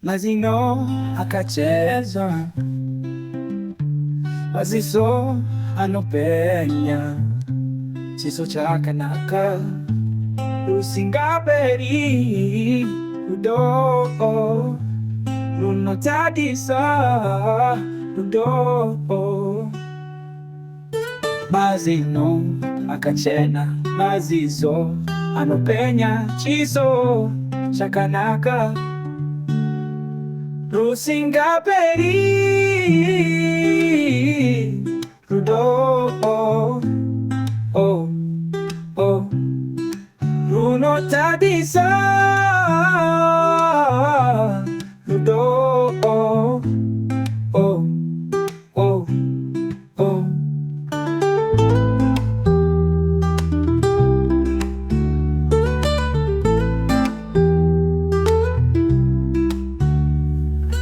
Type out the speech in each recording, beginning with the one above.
mazino akacheza, maziso anopenya, chiso chakanaka, rusingaberi, rudo, runotadisa, rudo. Mazino akachena, maziso anopenya, chiso chakanaka, rusingaberi, rudo, runotadisa, rudo,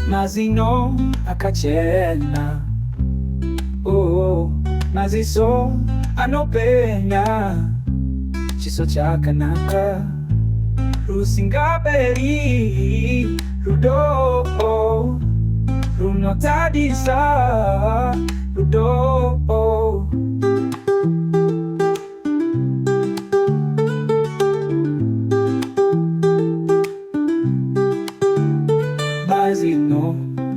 mazino akachena, maziso anopenya, chiso chakanaka, rusingaberi, rudo, runotadisa, rudo. Mazino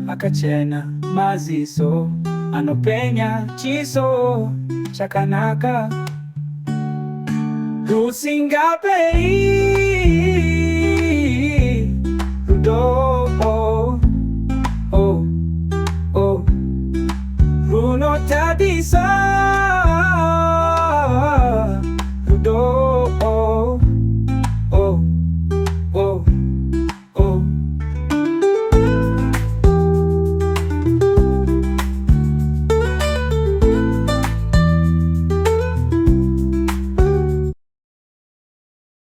akachena, maziso anopenya, chiso chakanaka, rusingaberi.